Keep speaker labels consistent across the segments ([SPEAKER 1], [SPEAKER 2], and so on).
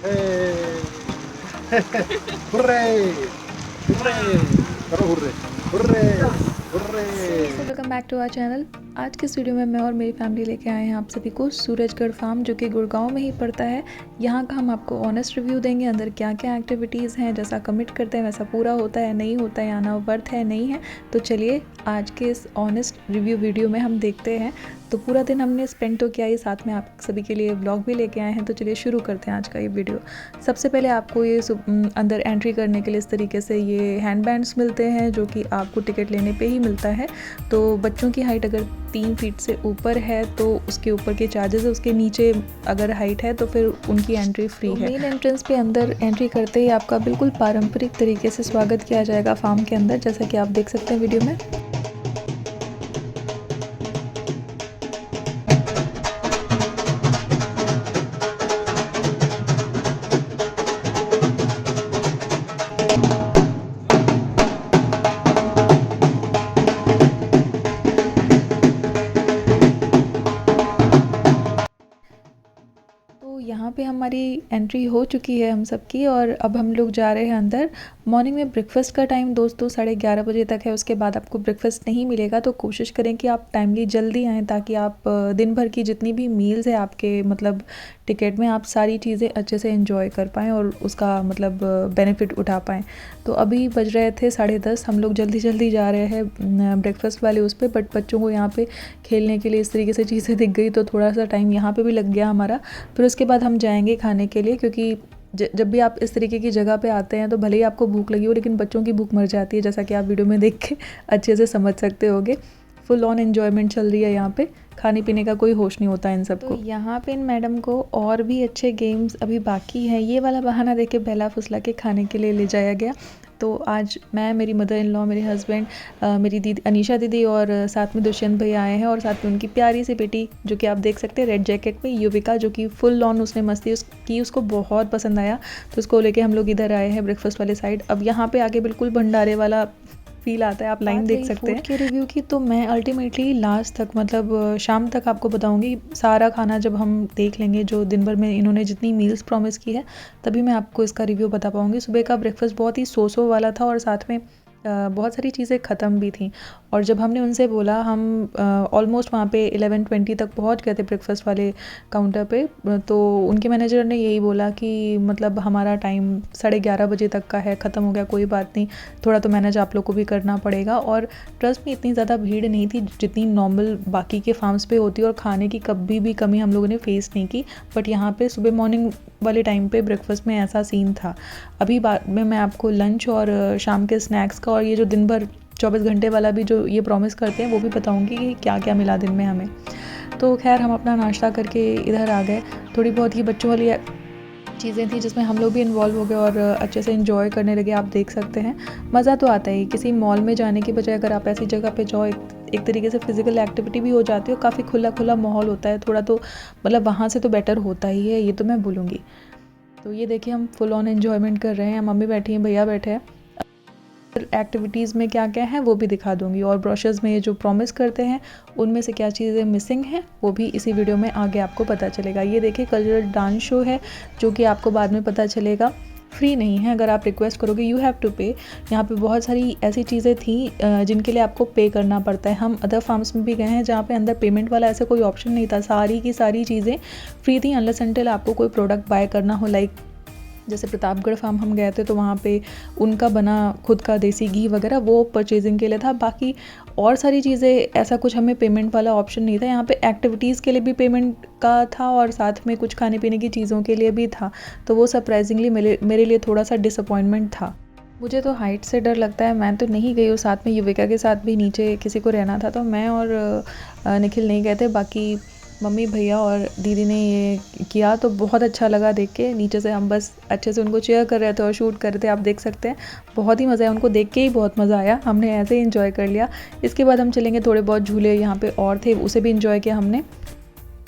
[SPEAKER 1] Hurray hurray करो hurray hurray hurray.
[SPEAKER 2] Welcome back to our channel. आज के video में मैं और मेरी फैमिली लेके आए हैं आप सभी को सूरजगढ़ फार्म, जो कि गुड़गांव में ही पड़ता है। यहाँ का हम आपको ऑनेस्ट रिव्यू देंगे। अंदर क्या क्या एक्टिविटीज़ हैं, जैसा कमिट करते हैं वैसा पूरा होता है नहीं होता है, आना वर्थ है नहीं है। तो चलिए आज के इस ऑनेस्ट रिव्यू वीडियो में हम देखते हैं। तो पूरा दिन हमने स्पेंड तो किया ही, साथ में आप सभी के लिए व्लॉग भी लेके आए हैं। तो चलिए शुरू करते हैं आज का ये वीडियो। सबसे पहले आपको ये अंदर एंट्री करने के लिए इस तरीके से ये हैंड बैंड्स मिलते हैं, जो कि आपको टिकट लेने पे ही मिलता है। तो बच्चों की हाइट अगर 3 फीट से ऊपर है तो उसके ऊपर के चार्जेस है, उसके नीचे अगर हाइट है तो फिर उनकी एंट्री फ्री है। मेन एंट्रेंस पे अंदर एंट्री करते ही आपका बिल्कुल पारंपरिक तरीके से स्वागत किया जाएगा फार्म के अंदर, जैसा कि आप देख सकते हैं वीडियो में। तो यहाँ पे हमारी एंट्री हो चुकी है हम सबकी, और अब हम लोग जा रहे हैं अंदर। मॉर्निंग में ब्रेकफास्ट का टाइम दोस्तों 11:30 बजे तक है। उसके बाद आपको ब्रेकफास्ट नहीं मिलेगा, तो कोशिश करें कि आप टाइमली जल्दी आएँ, ताकि आप दिन भर की जितनी भी मील्स है आपके मतलब टिकट में, आप सारी चीज़ें अच्छे से एंजॉय कर पाएँ और उसका मतलब बेनिफिट उठा पाएँ। तो अभी बज रहे थे 10:30, हम लोग जल्दी जल्दी जा रहे हैं ब्रेकफास्ट वाले उस पर। बट बच्चों को यहाँ पे खेलने के लिए इस तरीके से चीज़ें दिख गई, तो थोड़ा सा टाइम यहाँ पे भी लग गया हमारा। फिर उसके बाद हम जाएंगे खाने के लिए, क्योंकि जब भी आप इस तरीके की जगह पे आते हैं तो भले ही आपको भूख लगी हो, लेकिन बच्चों की भूख मर जाती है, जैसा कि आप वीडियो में देख के अच्छे से समझ सकते होगे। फुल ऑन एन्जॉयमेंट चल रही है यहाँ पे, खाने पीने का कोई होश नहीं होता इन सबको। तो यहाँ पे इन मैडम को और भी अच्छे गेम्स अभी बाकी हैं। ये वाला बहाना देख के बहला फुसला के खाने के लिए ले जाया गया। तो आज मैं, मेरी मदर इन लॉ, मेरे हस्बैंड, मेरी दीदी अनीशा दीदी और साथ में दुष्यंत भैया आए हैं, और साथ में उनकी प्यारी सी बेटी, जो कि आप देख सकते हैं रेड जैकेट में, युविका, जो कि फुल ऑन उसने मस्ती की, उसको बहुत पसंद आया। तो उसको लेके हम लोग इधर आए हैं ब्रेकफास्ट वाले साइड। अब यहाँ पे आके बिल्कुल भंडारे वाला फील आता है, आप लाइन देख सकते हैं। के रिव्यू की तो मैं अल्टीमेटली लास्ट तक मतलब शाम तक आपको बताऊंगी। सारा खाना जब हम देख लेंगे, जो दिन भर में इन्होंने जितनी मील्स प्रॉमिस की है, तभी मैं आपको इसका रिव्यू बता पाऊंगी। सुबह का ब्रेकफास्ट बहुत ही सो वाला था, और साथ में बहुत सारी चीज़ें ख़त्म भी थी। और जब हमने उनसे बोला, हम ऑलमोस्ट वहाँ पे 11:20 तक पहुँच गए थे ब्रेकफास्ट वाले काउंटर पे। तो उनके मैनेजर ने यही बोला कि मतलब हमारा टाइम 11:30 बजे तक का है, ख़त्म हो गया, कोई बात नहीं, थोड़ा तो मैनेज आप लोग को भी करना पड़ेगा। और ट्रस्ट में इतनी ज़्यादा भीड़ नहीं थी जितनी नॉर्मल बाकी के फार्म्स पे होती है, और खाने की कभी भी कमी हम लोगों ने फेस नहीं की। बट यहाँ पे सुबह मॉर्निंग वाले टाइम पे ब्रेकफास्ट में ऐसा सीन था। अभी बाद में मैं आपको लंच और शाम के स्नैक्स का, और ये जो दिन भर 24 घंटे वाला भी जो ये प्रॉमिस करते हैं, वो भी बताऊंगी कि क्या क्या मिला दिन में हमें। तो खैर हम अपना नाश्ता करके इधर आ गए। थोड़ी बहुत ये बच्चों वाली चीज़ें थी जिसमें हम लोग भी इन्वॉल्व हो गए और अच्छे से इन्जॉय करने लगे। आप देख सकते हैं मज़ा तो आता ही। किसी मॉल में जाने की बजाय अगर आप ऐसी जगह पे जाओ, एक तरीके से फिजिकल एक्टिविटी भी हो जाती है, और काफ़ी खुला खुला माहौल होता है थोड़ा, तो मतलब वहाँ से तो बेटर होता ही है, ये तो मैं बोलूँगी। तो ये देखिए हम फुल ऑन एन्जॉयमेंट कर रहे हैं। मम्मी बैठी हैं, भैया बैठे हैं। एक्टिविटीज़ में क्या क्या है वो भी दिखा दूंगी, और ब्रोशर्स में ये जो प्रॉमिस करते हैं उनमें से क्या चीज़ें मिसिंग हैं वो भी इसी वीडियो में आगे आपको पता चलेगा। ये देखिए कल्चरल डांस शो है, जो कि आपको बाद में पता चलेगा फ्री नहीं है। अगर आप रिक्वेस्ट करोगे यू हैव टू पे। यहाँ पे बहुत सारी ऐसी चीज़ें थी जिनके लिए आपको पे करना पड़ता है। हम अदर फार्म्स में भी गए हैं जहाँ पे अंदर पेमेंट वाला ऐसा कोई ऑप्शन नहीं था, सारी की सारी चीज़ें फ्री थी, अनलेस अनटिल आपको कोई प्रोडक्ट बाय करना हो। लाइक जैसे प्रतापगढ़ फार्म हम गए थे, तो वहाँ पे उनका बना खुद का देसी घी वगैरह वो परचेजिंग के लिए था। बाकी और सारी चीज़ें ऐसा कुछ हमें पेमेंट वाला ऑप्शन नहीं था। यहाँ पे एक्टिविटीज़ के लिए भी पेमेंट का था, और साथ में कुछ खाने पीने की चीज़ों के लिए भी था। तो वो सरप्राइजिंगली मेरे लिए थोड़ा सा डिसअपॉइंटमेंट था। मुझे तो हाइट से डर लगता है, मैं तो नहीं गई हूँ। साथ में युविका के साथ भी नीचे किसी को रहना था, तो मैं और निखिल नहीं गए थे। बाकी मम्मी, भैया और दीदी ने ये किया, तो बहुत अच्छा लगा देख के। नीचे से हम बस अच्छे से उनको चेयर कर रहे थे और शूट कर रहे थे, आप देख सकते हैं। बहुत ही मज़ा आया, उनको देख के ही बहुत मज़ा आया, हमने ऐसे ही इन्जॉय कर लिया। इसके बाद हम चलेंगे, थोड़े बहुत झूले यहाँ पे और थे, उसे भी इन्जॉय किया हमने।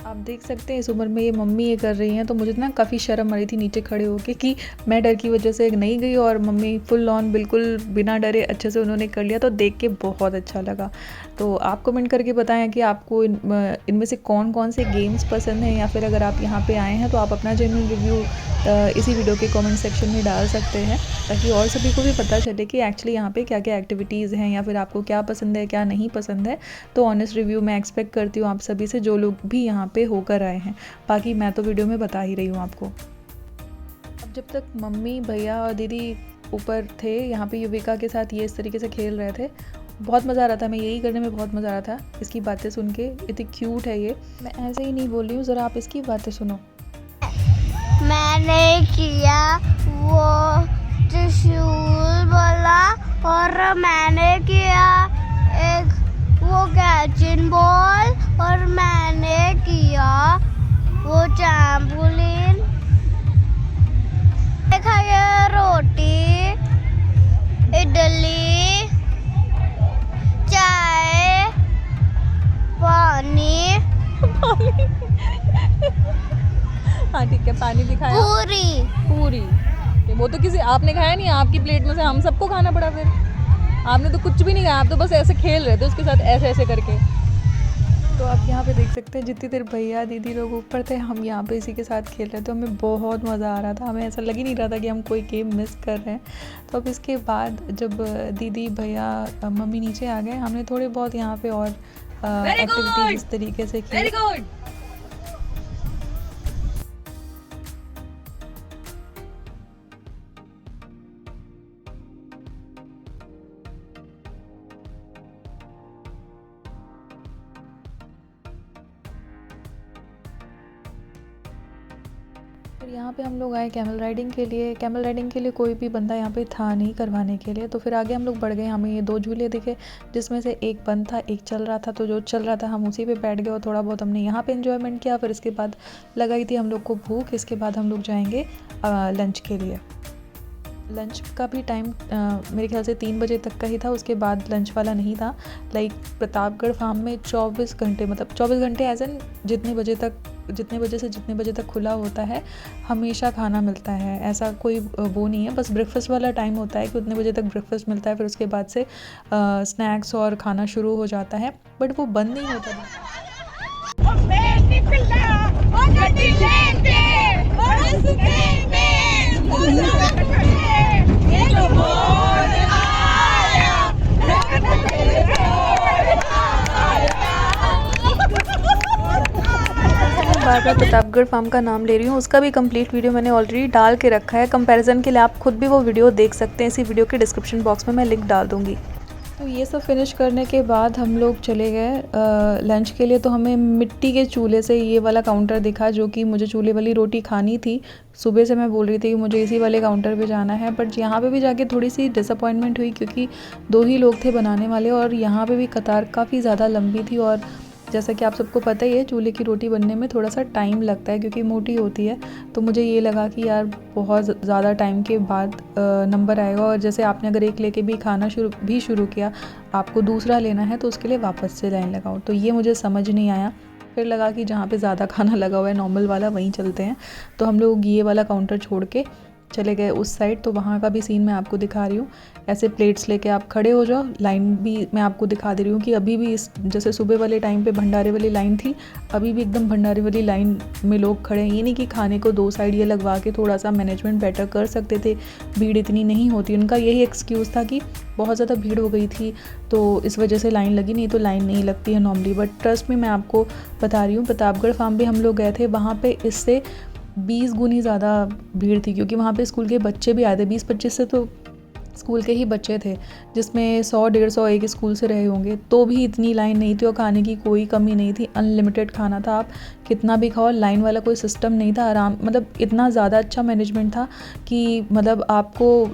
[SPEAKER 2] आप देख सकते हैं इस उम्र में ये मम्मी ये कर रही हैं, तो मुझे ना काफ़ी शर्म आ रही थी नीचे खड़े होके कि मैं डर की वजह से नहीं गई और मम्मी फुल ऑन बिल्कुल बिना डरे अच्छे से उन्होंने कर लिया, तो देख के बहुत अच्छा लगा। तो आप कमेंट करके बताएं कि आपको इनमें से कौन कौन से गेम्स पसंद हैं, या फिर अगर आप यहाँ पे आए हैं तो आप अपना जेन्युइन रिव्यू इसी वीडियो के कमेंट सेक्शन में डाल सकते हैं, ताकि और सभी को भी पता चले कि एक्चुअली यहाँ पे क्या क्या एक्टिविटीज़ हैं या फिर आपको क्या पसंद है क्या नहीं पसंद है। तो ऑनेस्ट रिव्यू मैं एक्सपेक्ट करती हूँ आप सभी से, जो लोग भी यहाँ पे होकर आए हैं। बाकी मैं तो वीडियो में बता ही रही हूँ आपको। अब जब तक मम्मी भैया और दीदी ऊपर थे यहाँ पे युविका के साथ ये इस तरीके से खेल रहे थे, बहुत मज़ा आ रहा था। मैं यही करने में बहुत मज़ा आ रहा था, इसकी बातें सुन के। इतनी क्यूट है ये, मैं ऐसे ही नहीं बोल रही हूँ, ज़रा आप इसकी बातें सुनो।
[SPEAKER 3] मैंने किया वो त्रिशूल बोला, और मैंने किया एक वो कैचिंग बॉल, और मैंने किया वो ट्रैम्पोलिन। खाया रोटी, इडली, चाय, पानी
[SPEAKER 4] हाँ ठीक है, पानी भी खाया, पूरी। वो तो किसी आपने खाया नहीं, आपकी प्लेट में से हम सबको खाना पड़ा। फिर आपने तो कुछ भी नहीं खाया, आप तो बस ऐसे खेल रहे थे उसके साथ ऐसे ऐसे करके।
[SPEAKER 2] तो आप यहाँ पे देख सकते हैं जितनी देर भैया दीदी लोग ऊपर थे, हम यहाँ पे इसी के साथ खेल रहे थे। हमें बहुत मज़ा आ रहा था, हमें ऐसा लग ही नहीं रहा था कि हम कोई गेम मिस कर रहे हैं। तो अब इसके बाद जब दीदी भैया मम्मी नीचे आ गए, हमने थोड़े बहुत यहाँ पे और एक्टिविटी इस तरीके से की। फिर यहाँ पे हम लोग आए कैमल राइडिंग के लिए। कैमल राइडिंग के लिए कोई भी बंदा यहाँ पे था नहीं करवाने के लिए, तो फिर आगे हम लोग बढ़ गए। हमें ये 2 झूले दिखे, जिसमें से एक बंद था, एक चल रहा था। तो जो चल रहा था हम उसी पे बैठ गए और थोड़ा बहुत हमने यहाँ पे एंजॉयमेंट किया। फिर इसके बाद लगाई थी हम लोग को भूख। इसके बाद हम लोग जाएंगे लंच के लिए। लंच का भी टाइम मेरे ख्याल से 3 बजे तक का ही था, उसके बाद लंच वाला नहीं था। लाइक प्रतापगढ़ फार्म में 24 घंटे, मतलब 24 घंटे एज एन जितने बजे से जितने बजे तक खुला होता है, हमेशा खाना मिलता है। ऐसा कोई वो नहीं है, बस ब्रेकफास्ट वाला टाइम होता है कि उतने बजे तक ब्रेकफास्ट मिलता है। फिर उसके बाद से स्नैक्स और खाना शुरू हो जाता है, बट वो बंद नहीं होता था। बार बार प्रतापगढ़ फार्म का नाम ले रही हूँ, उसका भी कंप्लीट वीडियो मैंने ऑलरेडी डाल के रखा है। कंपैरिजन के लिए आप खुद भी वो वीडियो देख सकते हैं, इसी वीडियो के डिस्क्रिप्शन बॉक्स में मैं लिंक डाल दूँगी। तो ये सब फिनिश करने के बाद हम लोग चले गए लंच के लिए। तो हमें मिट्टी के चूल्हे से ये वाला काउंटर दिखा, जो कि मुझे चूल्हे वाली रोटी खानी थी। सुबह से मैं बोल रही थी कि मुझे इसी वाले काउंटर पे जाना है, बट यहाँ पे भी जाके थोड़ी सी डिसअपॉइंटमेंट हुई, क्योंकि 2 ही लोग थे बनाने वाले और यहाँ पे भी कतार काफ़ी ज़्यादा लंबी थी। और जैसा कि आप सबको पता ही है, चूल्हे की रोटी बनने में थोड़ा सा टाइम लगता है क्योंकि मोटी होती है। तो मुझे ये लगा कि यार बहुत ज़्यादा टाइम के बाद नंबर आएगा, और जैसे आपने अगर एक लेके भी खाना शुरू किया, आपको दूसरा लेना है तो उसके लिए वापस से लाइन लगाओ। तो ये मुझे समझ नहीं आया। फिर लगा कि जहाँ पे ज़्यादा खाना लगा हुआ है नॉर्मल वाला, वहीं चलते हैं। तो हम लोग ये वाला काउंटर छोड़ के चले गए उस साइड। तो वहाँ का भी सीन मैं आपको दिखा रही हूँ। ऐसे प्लेट्स लेके आप खड़े हो जाओ। लाइन भी मैं आपको दिखा दे रही हूँ कि अभी भी इस जैसे सुबह वाले टाइम पे भंडारे वाली लाइन थी, अभी भी एकदम भंडारे वाली लाइन में लोग खड़े हैं। ये नहीं कि खाने को 2 साइड ये लगवा के थोड़ा सा मैनेजमेंट बेटर कर सकते थे, भीड़ इतनी नहीं होती। उनका यही एक्सक्यूज़ था कि बहुत ज़्यादा भीड़ हो गई थी तो इस वजह से लाइन लगी, नहीं तो लाइन नहीं लगती है नॉर्मली। बट ट्रस्ट में मैं आपको बता रही हूँ, प्रतापगढ़ फार्म भी हम लोग गए थे, वहाँ पे इससे 20 गुनी ज़्यादा भीड़ थी, क्योंकि वहाँ पे स्कूल के बच्चे भी आए थे। 20-25 से तो स्कूल के ही बच्चे थे, जिसमें 100-150 एक स्कूल से रहे होंगे, तो भी इतनी लाइन नहीं थी। और खाने की कोई कमी नहीं थी, अनलिमिटेड खाना था, आप कितना भी खाओ। लाइन वाला कोई सिस्टम नहीं था, आराम, मतलब इतना ज़्यादा अच्छा मैनेजमेंट था कि मतलब आपको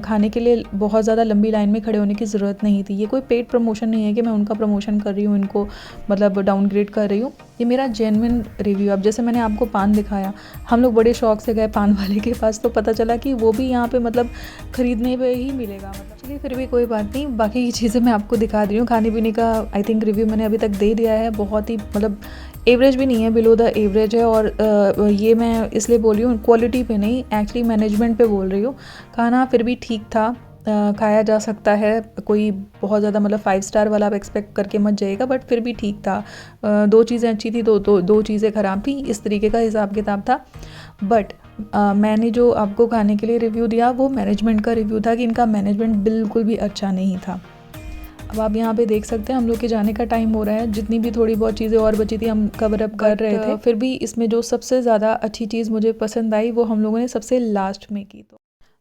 [SPEAKER 2] खाने के लिए बहुत ज़्यादा लंबी लाइन में खड़े होने की ज़रूरत नहीं थी। ये कोई पेड प्रमोशन नहीं है कि मैं उनका प्रमोशन कर रही हूँ, इनको मतलब डाउनग्रेड कर रही हूँ। ये मेरा जेन्युइन रिव्यू। अब जैसे मैंने आपको पान दिखाया, हम लोग बड़े शौक से गए पान वाले के पास, तो पता चला कि वो भी यहाँ पे मतलब ख़रीदने पे ही मिलेगा। मतलब चलिए, फिर भी कोई बात नहीं, बाकी की चीज़ें मैं आपको दिखा रही हूँ। खाने पीने का आई थिंक रिव्यू मैंने अभी तक दे दिया है। बहुत ही मतलब एवरेज भी नहीं है, बिलो द एवरेज है। और ये मैं इसलिए बोल रही हूँ क्वालिटी पे नहीं, एक्चुअली मैनेजमेंट पे बोल रही हूँ। खाना फिर भी ठीक था, खाया जा सकता है, कोई बहुत ज़्यादा मतलब 5 स्टार वाला आप एक्सपेक्ट करके मत जाइएगा, बट फिर भी ठीक था। 2 चीज़ें अच्छी थी, दो चीज़ें ख़राब थी, इस तरीके का हिसाब किताब था। बट मैंने जो आपको खाने के लिए रिव्यू दिया वो मैनेजमेंट का रिव्यू था कि इनका मैनेजमेंट बिल्कुल भी अच्छा नहीं था। अब आप यहाँ पे देख सकते हैं हम लोग के जाने का टाइम हो रहा है, जितनी भी थोड़ी बहुत चीज़ें और बची थी हम कवर अप कर रहे थे। फिर भी इसमें जो सबसे ज़्यादा अच्छी चीज़ मुझे पसंद आई वो हम लोगों ने सबसे लास्ट में की। तो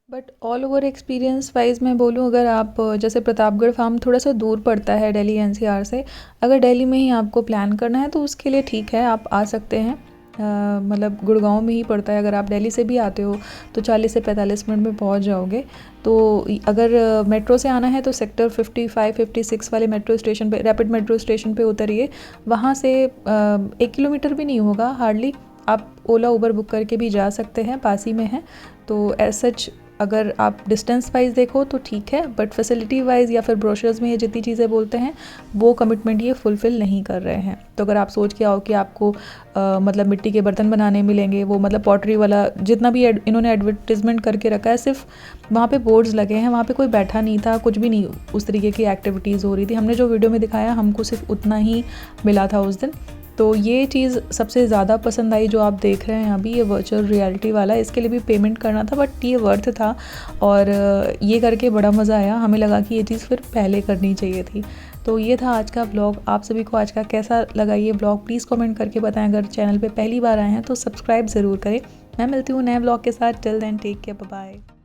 [SPEAKER 2] but all over experience wise मैं बोलूँ, अगर आप जैसे प्रतापगढ़ फार्म थोड़ा सा दूर पड़ता है दिल्ली NCR से, अगर दिल्ली में ही आपको प्लान करना है तो उसके लिए ठीक है, आप आ सकते हैं। मतलब गुड़गांव में ही पड़ता है, अगर आप दिल्ली से भी आते हो तो 40 से 45 मिनट में पहुंच जाओगे। तो अगर मेट्रो से आना है तो सेक्टर 55-56 वाले मेट्रो स्टेशन पे, रैपिड मेट्रो स्टेशन पे उतरिए। वहाँ से 1 किलोमीटर भी नहीं होगा हार्डली, आप ओला उबर बुक करके भी जा सकते हैं, पास ही में है। तो एज सच अगर आप डिस्टेंस वाइज देखो तो ठीक है, बट फैसिलिटी वाइज या फिर ब्रोशर्स में ये जितनी चीज़ें बोलते हैं वो कमिटमेंट ये फुलफ़िल नहीं कर रहे हैं। तो अगर आप सोच के आओ कि आपको मतलब मिट्टी के बर्तन बनाने मिलेंगे, वो मतलब पॉटरी वाला जितना भी इन्होंने एडवर्टिजमेंट करके रखा है, सिर्फ वहाँ पे बोर्ड्स लगे हैं, वहाँ पे कोई बैठा नहीं था, कुछ भी नहीं उस तरीके की एक्टिविटीज़ हो रही थी। हमने जो वीडियो में दिखाया हमको सिर्फ उतना ही मिला था उस दिन। तो ये चीज़ सबसे ज़्यादा पसंद आई जो आप देख रहे हैं अभी, ये वर्चुअल रियलिटी वाला, इसके लिए भी पेमेंट करना था बट ये वर्थ था। और ये करके बड़ा मज़ा आया, हमें लगा कि ये चीज़ फिर पहले करनी चाहिए थी। तो ये था आज का ब्लॉग। आप सभी को आज का कैसा लगा ये ब्लॉग प्लीज़ कमेंट करके बताएं। अगर चैनल पे पहली बार आए हैं तो सब्सक्राइब ज़रूर करें। मैं मिलती हूँ नए ब्लॉग के साथ। Till then take care, bye bye.